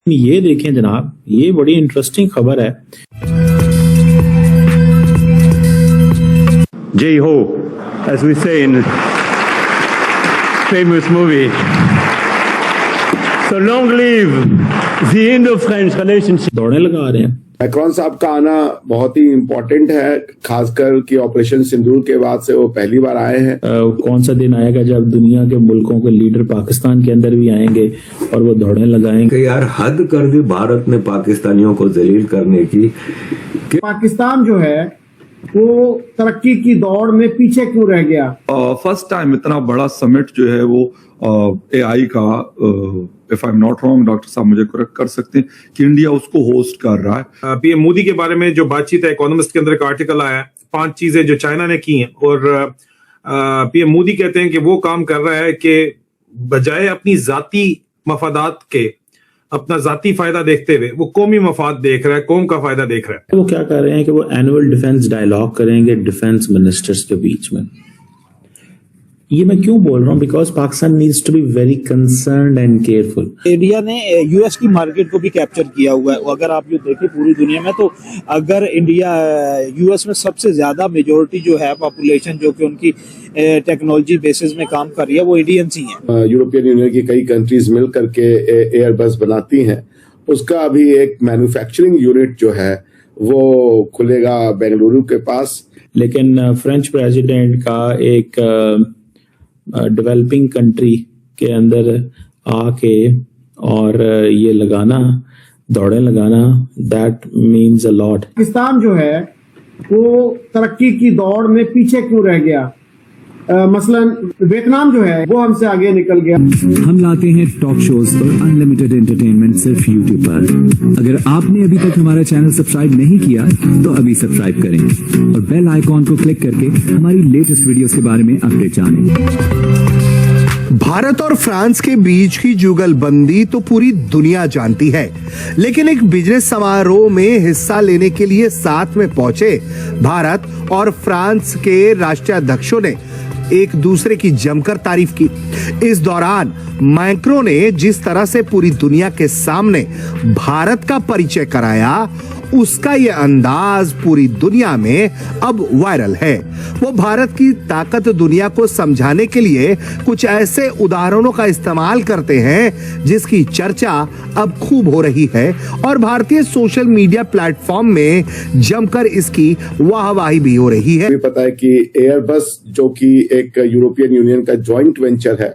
یہ دیکھیں جناب، یہ بڑی انٹرسٹنگ خبر ہے. Jai Ho, as we say in famous movie. So long live the Indo-French relationship. دوڑنے لگا رہے ہیں. میکرون صاحب کا آنا بہت ہی امپورٹنٹ ہے، خاص کر کہ آپریشن سندور کے بعد سے وہ پہلی بار آئے ہیں. کون سا دن آئے گا جب دنیا کے ملکوں کے لیڈر پاکستان کے اندر بھی آئیں گے اور وہ دوڑنے لگائیں گے. یار حد کر دی بھارت نے پاکستانیوں کو ذلیل کرنے کی. پاکستان جو ہے وہ ترقی کی دوڑ میں پیچھے کیوں رہ گیا؟ فرسٹ ٹائم اتنا بڑا سمٹ جو ہے وہ اے آئی کا، if I'm not wrong doctor صاحب مجھے کریکٹ کر سکتے ہیں، کہ انڈیا اس کو ہوسٹ کر رہا ہے. پی ایم مودی کے بارے میں جو بات چیت ہے، اکانومسٹ کے اندر ایک آرٹیکل آیا ہے 5 چیزیں جو چائنا نے کی ہیں، اور پی ایم مودی کہتے ہیں کہ وہ کام کر رہا ہے کہ بجائے اپنی ذاتی مفادات کے، اپنا ذاتی فائدہ دیکھتے ہوئے وہ قومی مفاد دیکھ رہا ہے، قوم کا فائدہ دیکھ رہا ہے. وہ کیا کر رہے ہیں کہ وہ اینول ڈیفنس ڈائیلاگ کریں گے ڈیفنس منسٹرز کے بیچ میں. یہ میں کیوں بول رہا ہوں؟ Because Pakistan needs to be very concerned and careful. India نے یو ایس کی مارکیٹ کو بھی کیپچر کیا ہوا ہے. اگر آپ جو دیکھیں پوری دنیا میں، تو اگر انڈیا یو ایس میں سب سے زیادہ میجورٹی جو ہے پاپولیشن جو کہ ان کی ٹیکنالوجی بیسز میں کام کر رہی ہے وہ انڈینس ہی ہیں. یورپین یونین کی کئی کنٹریز مل کر کے ایئر بس بناتی ہیں، اس کا ابھی ایک مینوفیکچرنگ یونٹ جو ہے وہ کھلے گا بنگلورو کے پاس. لیکن فرینچ پریزیڈنٹ کا ایک ڈیولپنگ کنٹری کے اندر آ کے اور یہ لگانا، دوڑیں لگانا، دیٹ مینز اے لاٹ. پاکستان جو ہے وہ ترقی کی دوڑ میں پیچھے کیوں رہ گیا؟ مثلا ویتنام جو ہے وہ ہم سے آگے نکل گیا. ہم لاتے ہیں ٹاک شوز اور انلمیٹڈ انٹرٹینمنٹ صرف یوٹیوب پر. اگر آپ نے ابھی تک ہمارا چینل سبسکرائب نہیں کیا تو ابھی سبسکرائب کریں اور بیل آئیکن کو کلک کر کے ہماری لیٹسٹ ویڈیوز کے بارے میں اپڈیٹ جانیں. بھارت اور فرانس کے بیچ کی جگل بندی تو پوری دنیا جانتی ہے، لیکن ایک بزنس سماروہ میں حصہ لینے کے لیے ساتھ میں پہنچے بھارت اور فرانس کے راشٹرادھیکشوں نے ایک دوسرے کی جم کر تعریف کی. اس دوران میکرون نے جس طرح سے پوری دنیا کے سامنے بھارت کا پریچے کرایا، اس کا یہ انداز پوری دنیا میں اب وائرل ہے. وہ بھارت کی طاقت دنیا کو سمجھانے کے لیے کچھ ایسے اداہرنوں کا استعمال کرتے ہیں جس کی چرچا اب خوب ہو رہی ہے، اور بھارتی سوشل میڈیا پلیٹ فارم میں جم کر اس کی واہ واہی بھی ہو رہی ہے. پتا ہے کہ ایئر بس جو کہ ایک یورپین یونین کا جوائنٹ وینچر ہے،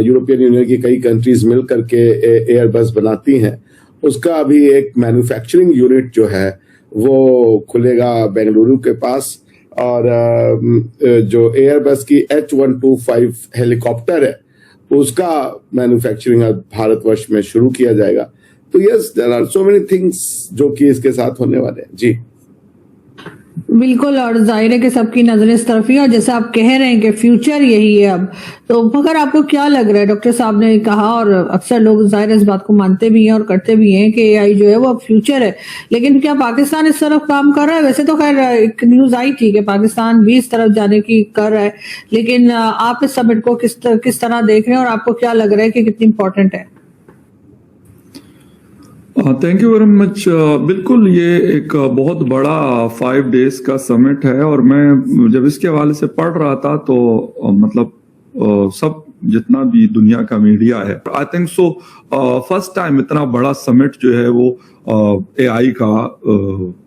یورپین یونین کی کئی کنٹریز مل کر کے ایئر بس بناتی ہیں، اس کا ابھی ایک مینوفیکچرنگ یونٹ جو ہے وہ کھلے گا بنگلورو کے پاس. اور جو ایئر بس کی H125 ہیلی کاپٹر ہے اس کا مینوفیکچرنگ بھارت ورش میں شروع کیا جائے گا. تو yes there are so many things جو کہ اس کے ساتھ ہونے والے ہیں. جی بالکل، اور ظاہر ہے کہ سب کی نظریں اس طرف ہی، اور جیسے آپ کہہ رہے ہیں کہ فیوچر یہی ہے اب. تو مگر آپ کو کیا لگ رہا ہے؟ ڈاکٹر صاحب نے کہا، اور اکثر لوگ ظاہر اس بات کو مانتے بھی ہیں اور کرتے بھی ہیں کہ اے آئی جو ہے وہ اب فیوچر ہے، لیکن کیا پاکستان اس طرف کام کر رہا ہے؟ ویسے تو خیر ایک نیوز آئی تھی کہ پاکستان بھی اس طرف جانے کی کر رہا ہے، لیکن آپ اس سمٹ کو کس طرح دیکھ رہے ہیں اور آپ کو کیا لگ رہا ہے کہ کتنی امپورٹنٹ ہے؟ Thank you very much. بالکل یہ ایک بہت بڑا 5 days کا سمٹ ہے، اور میں جب اس کے حوالے سے پڑھ رہا تھا تو مطلب سب جتنا بھی دنیا کا میڈیا ہے، I think so first time اتنا بڑا سمٹ جو ہے وہ اے آئی کا،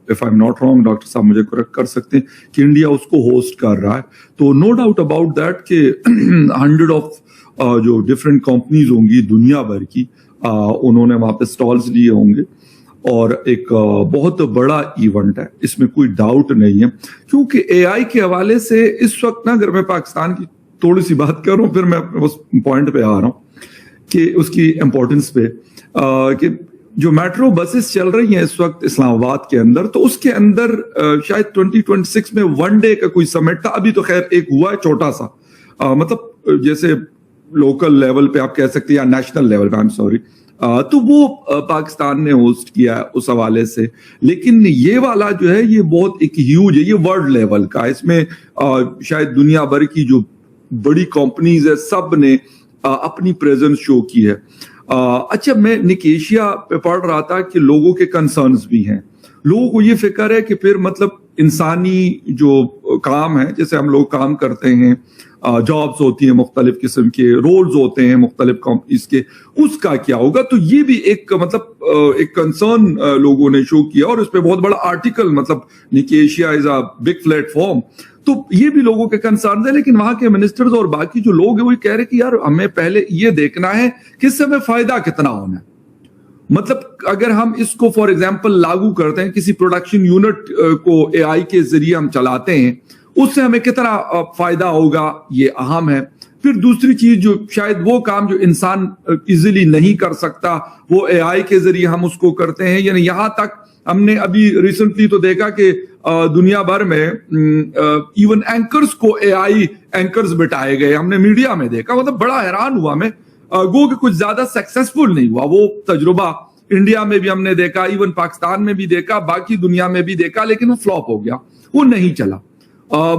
if I'm not wrong doctor صاحب مجھے کریکٹ کر سکتے ہیں، کہ انڈیا اس کو ہوسٹ کر رہا ہے. تو نو ڈاؤٹ اباؤٹ دیٹ کہ 100 آف جو ڈفرینٹ کمپنیز ہوں گی دنیا بھر کی، انہوں نے وہاں پہ سٹالز لیے ہوں گے، اور ایک بہت بڑا ایونٹ ہے، اس میں کوئی ڈاؤٹ نہیں ہے. کیونکہ اے آئی کے حوالے سے اس وقت نا، اگر میں پاکستان کی تھوڑی سی بات کروں، پھر میں اس پوائنٹ پہ آ رہا ہوں کہ اس کی امپورٹنس پہ، کہ جو میٹرو بسز چل رہی ہیں اس وقت اسلام آباد کے اندر، تو اس کے اندر شاید 2026 میں 1 day کا کوئی سمٹ تھا. ابھی تو خیر ایک ہوا ہے چھوٹا سا، مطلب جیسے لوکل لیول پہ آپ کہہ سکتے ہیں یا نیشنل لیول پہ، آئی ایم سوری، تو وہ پاکستان نے ہوسٹ کیا ہے اس حوالے سے. لیکن یہ والا جو ہے یہ بہت ایک ہیوج ہے، یہ ورلڈ لیول کا، اس میں شاید دنیا بھر کی جو بڑی کمپنیز ہے سب نے اپنی پریزنس شو کی ہے. اچھا میں نکیشیا پہ پڑھ رہا تھا کہ لوگوں کے کنسرنز بھی ہیں, لوگوں کو یہ فکر ہے کہ پھر مطلب انسانی جو کام ہے, جیسے ہم لوگ کام کرتے ہیں, جابز ہوتی ہیں مختلف قسم کے, رولز ہوتے ہیں مختلف کمپنیز کے, اس کا کیا ہوگا. تو یہ بھی ایک مطلب ایک کنسرن لوگوں نے شو کیا, اور اس پہ بہت بڑا آرٹیکل, مطلب نکیشیا از اے بگ پلیٹ فارم, تو یہ بھی لوگوں کے کنسرن ہے. لیکن وہاں کے منسٹرز اور باقی جو لوگ ہیں وہ کہہ رہے کہ یار ہمیں پہلے یہ دیکھنا ہے کہ اس سے ہمیں فائدہ کتنا ہونا ہے. مطلب اگر ہم اس کو فار ایگزامپل لاگو کرتے ہیں, کسی پروڈکشن یونٹ کو اے آئی کے ذریعے ہم چلاتے ہیں, اس سے ہمیں کتنا فائدہ ہوگا, یہ اہم ہے. پھر دوسری چیز جو شاید وہ کام جو انسان ایزیلی نہیں کر سکتا وہ اے آئی کے ذریعے ہم اس کو کرتے ہیں. یعنی یہاں تک ہم نے ابھی ریسنٹلی تو دیکھا کہ دنیا بھر میں ایون اینکرز کو اے آئی اینکرز بٹھائے گئے, ہم نے میڈیا میں دیکھا. مطلب بڑا حیران ہوا میں, گو کہ کچھ زیادہ سکسیسفل نہیں ہوا وہ تجربہ. انڈیا میں بھی ہم نے دیکھا, ایون پاکستان میں بھی دیکھا, باقی دنیا میں بھی دیکھا, لیکن وہ فلاپ ہو گیا, وہ نہیں چلا.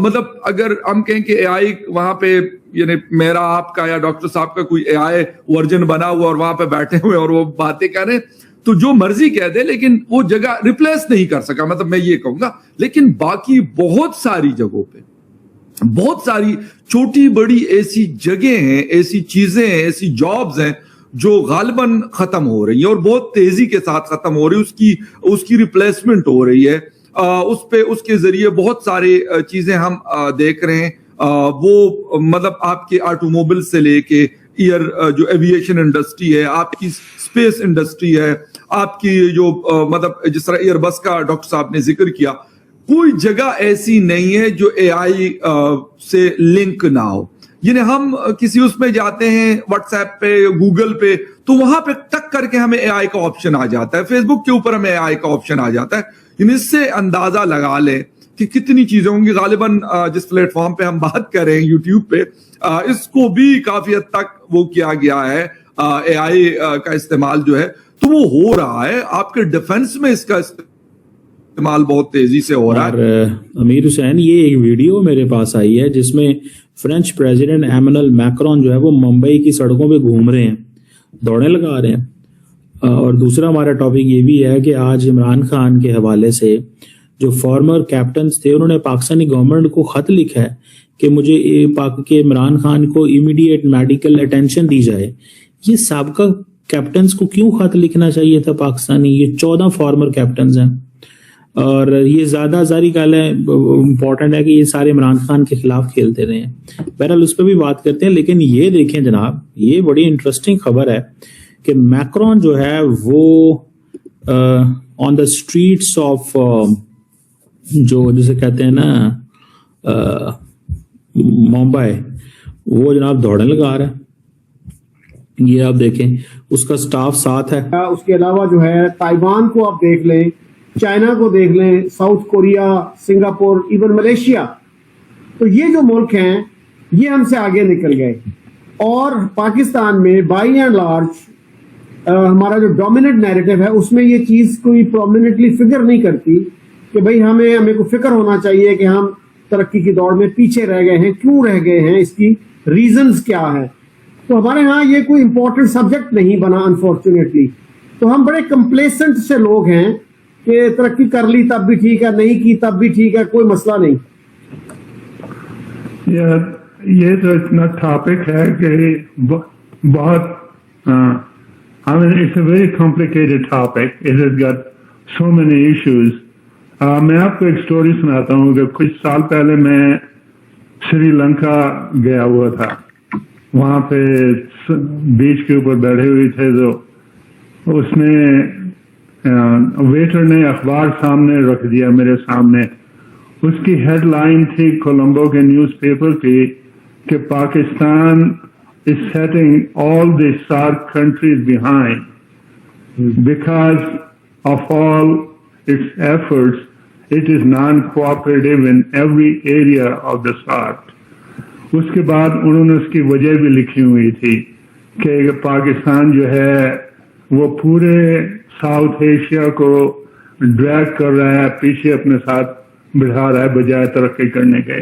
مطلب اگر ہم کہیں کہ اے آئی وہاں پہ, یعنی میرا آپ کا یا ڈاکٹر صاحب کا کوئی اے آئی ورژن بنا ہوا اور وہاں پہ بیٹھے ہوئے اور وہ باتیں کریں تو جو مرضی کہہ دے, لیکن وہ جگہ ریپلیس نہیں کر سکا. مطلب میں یہ کہوں گا, لیکن باقی بہت ساری جگہوں پہ بہت ساری چھوٹی بڑی ایسی جگہیں ہیں, ایسی چیزیں ہیں, ایسی جابز ہیں جو غالباً ختم ہو رہی ہیں اور بہت تیزی کے ساتھ ختم ہو رہی ہے. اس کی ریپلیسمنٹ ہو رہی ہے. اس کے ذریعے بہت سارے چیزیں ہم دیکھ رہے ہیں. وہ مطلب آپ کے آٹو موبائل سے لے کے جو ایویشن انڈسٹری ہے, آپ کی اسپیس انڈسٹری ہے, آپ کی جو مطلب جس طرح ایئر بس کا ڈاکٹر صاحب نے ذکر کیا, کوئی جگہ ایسی نہیں ہے جو اے آئی سے لنک نہ ہو. یعنی ہم کسی اس میں جاتے ہیں واٹس ایپ پہ, گوگل پہ, تو وہاں پہ ٹک کر کے ہمیں اے آئی کا آپشن آ جاتا ہے, فیس بک کے اوپر ہمیں اے آئی کا آپشن آ جاتا ہے. یعنی اس سے اندازہ لگا لیں کہ کتنی چیزیں ہوں گی. غالباً جس پلیٹ فارم پہ ہم بات کر رہے ہیں یوٹیوب پہ, اس کو بھی کافی حد تک وہ کیا گیا ہے, اے آئی کا استعمال جو ہے تو وہ ہو رہا ہے. آپ کے ڈیفنس میں اس کا استعمال بہت تیزی سے ہو رہا ہے. اور امیر حسین, یہ ایک ویڈیو میرے پاس آئی ہے جس میں فرینچ پریزیڈنٹ ایمانوئل میکرون جو ہے وہ ممبئی کی سڑکوں پہ گھوم رہے ہیں, دوڑیں لگا رہے ہیں. اور دوسرا ہمارا ٹاپک یہ بھی ہے کہ آج عمران خان کے حوالے سے جو فارمر کیپٹنز تھے انہوں نے پاکستانی گورنمنٹ کو خط لکھا ہے کہ مجھے کہ عمران خان کو امیڈیٹ میڈیکل اٹینشن دی جائے. یہ سابقہ کیپٹنز کو کیوں خط لکھنا چاہیے تھا پاکستانی؟ یہ 14 فارمر کیپٹنز ہیں, اور یہ زیادہ ظاہری گل ہے, امپورٹنٹ ہے کہ یہ سارے عمران خان کے خلاف کھیلتے رہے ہیں. بہرحال اس پہ بھی بات کرتے ہیں. لیکن یہ دیکھیں جناب, یہ بڑی انٹرسٹنگ خبر ہے کہ میکرون جو ہے وہ آن دا اسٹریٹس آف جو جسے کہتے ہیں نا ممبئی, وہ جناب دوڑیں لگا رہے ہیں. یہ آپ دیکھیں, اس کا سٹاف ساتھ ہے. اس کے علاوہ جو ہے تائیوان کو آپ دیکھ لیں, چائنا کو دیکھ لیں, South Korea, Singapore, even Malaysia. تو یہ جو ملک ہیں یہ ہم سے آگے نکل گئے. اور پاکستان میں بائی اینڈ لارج ہمارا جو ڈومیننٹ نیریٹو ہے اس میں یہ چیز کوئی پرومیننٹلی فگر نہیں کرتی کہ بھئی ہمیں کو فکر ہونا چاہیے کہ ہم ترقی کی دوڑ میں پیچھے رہ گئے ہیں, کیوں رہ گئے ہیں, اس کی ریزنز کیا ہے. تو ہمارے ہاں یہ کوئی امپورٹنٹ سبجیکٹ نہیں بنا انفارچونیٹلی. تو ہم بڑے کمپلیسنٹ سے لوگ ہیں کہ ترقی کر لی تب بھی ٹھیک ہے, نہیں کی تب بھی ٹھیک ہے, کوئی مسئلہ نہیں. یہ تو اتنا ٹاپک ہے کہ بہت I mean, it's a very complicated topic. It has got so many issues. میں آپ کو ایک سٹوری سناتا ہوں کہ کچھ سال پہلے میں سری لنکا گیا ہوا تھا. وہاں پہ بیچ کے اوپر بیٹھے ہوئے تھے, تو اس نے ویٹر نے اخبار سامنے رکھ دیا میرے سامنے. اس کی ہیڈ لائن تھی کولمبو کے نیوز پیپر کی کہ Pakistan is setting all the SAARC countries behind because of all its efforts. It is non-cooperative in every area of the SAARC. اس کے بعد انہوں نے اس کی وجہ بھی لکھی ہوئی تھی کہ پاکستان جو ہے وہ پورے ساؤتھ ایشیا کو ڈریگ کر رہا ہے, پیچھے اپنے ساتھ بڑھا رہا ہے بجائے ترقی کرنے کے.